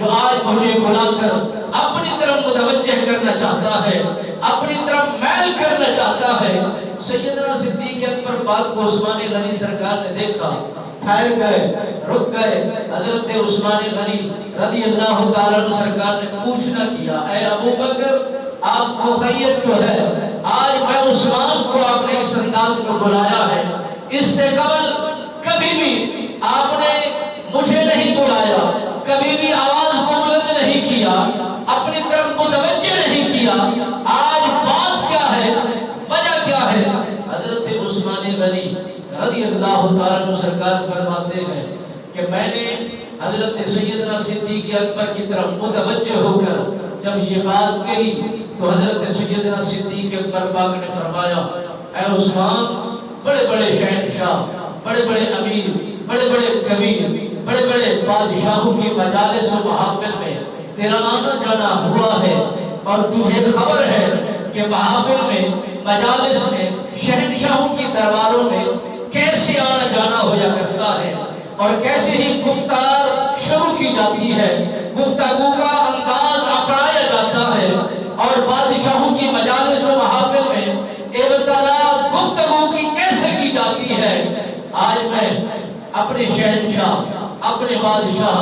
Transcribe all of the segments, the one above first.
جو آج مجھے بلا کر اپنی طرف متوجہ کرنا چاہتا ہے، اپنی طرف میل کرنا چاہتا ہے۔ سیدنا صدیق اکبر پاک کو عثمان غنی سرکار نے دیکھا، ٹھہر گئے، رک گئے۔ حضرت عثمان غنی رضی اللہ تعالیٰ عنہ سرکار نے پوچھنا کیا، اے ابو بکر آپ کو خیریت تو ہے؟ آج میں عثمان کو آپ نے اس انداز میں بلایا ہے، اس سے قبل کبھی بھی آپ نے مجھے نہیں بلایا، کبھی بھی آواز کو بلند نہیں کیا، اپنی طرف متوجہ نہیں کیا، آج بات کیا ہے، وجہ کیا ہے؟ حضرت عثمان غنی رضی اللہ تعالیٰ عنہ سرکار فرماتے ہیں کہ میں نے حضرت سیدنا صدیق اکبر کی طرف متوجہ ہو کر جب یہ بات کہی تو حضرت سیدنا صدیق اکبر پاک نے فرمایا، اے عثمان، بڑے بڑے شہنشاہ، بڑے بڑے امیر، بڑے بڑے کبیر، بڑے بڑے بادشاہوں کی مجالس و محافل میں تیرا آنا جانا ہوا ہے، اور تجھے خبر ہے کہ محافل میں، مجالس میں، شہنشاہوں کی درباروں میں کیسے آنا جانا ہوا کرتا ہے، اور کیسے ہی گفتار شروع کی جاتی ہے، گفتگو کا انداز اپنایا جاتا ہے، اور بادشاہوں کی مجالس و محافل میں ابتدا گفتگو کی کیسے کی جاتی ہے۔ آج میں اپنے شہنشاہ، اپنے بادشاہ،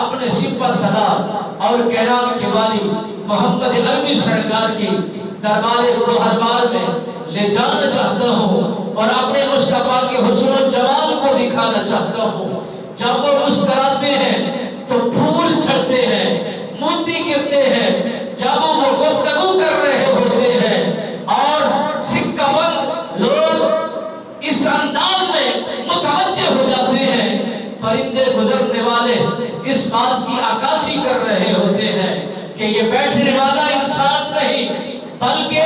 اپنے سپہ سالار اور کائنات کے والی محمد عربی سرکار کی دربار گوہربار میں لے جانا چاہتا ہوں، اور اپنے مصطفیٰ کے حسن و جمال کو دکھانا چاہتا ہوں۔ جب وہ مسکراتے ہیں تو پھول جھڑتے ہیں، موتی گرتے ہیں، جب وہ گفتگو کر رہے ہوتے ہیں اور سکہ بند لوگ اس انداز میں متوجہ ہو جاتے ہیں، پرندے گزرنے والے اس بات کی عکاسی کر رہے ہوتے ہیں کہ یہ بیٹھنے والا انسان نہیں بلکہ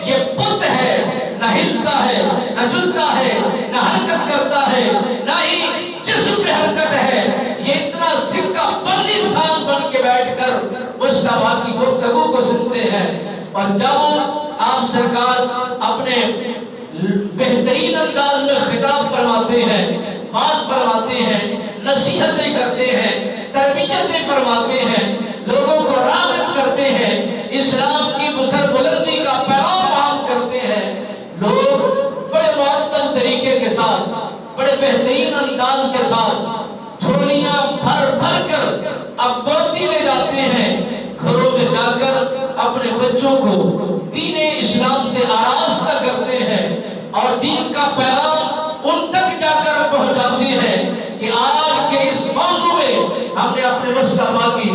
یہ بت ہے، نہ ہلتا ہے، نہ جلتا ہے، نہ حرکت کرتا ہے، نہ ہی جسم میں حرکت ہے، یہ اتنا سکہ بند انسان بن کے بیٹھ کر مصطفیٰ کی گفتگو کو سنتے ہیں۔ اور جب آپ سرکار اپنے بہترین انداز میں خطاب فرماتے ہیں، بات فرماتے ہیں، نصیحتیں کرتے ہیں، تربیتیں فرماتے ہیں، لوگوں کو راغب کرتے ہیں، اسلام کی بسر بلندی کا پیغام عام کرتے ہیں، لوگ بڑے معطل طریقے کے ساتھ، بڑے بہترین انداز کے ساتھ جھولیاں بھر بھر کر اب بوتی لے جاتے ہیں، گھروں میں جا کر اپنے بچوں کو دین اسلام سے آراستہ کرتے ہیں، اور دین کا پیغام ان تک جا کر پہنچاتے ہیں کہ آج کے اس موضوع میں ہم نے اپنے مصطفیٰ کی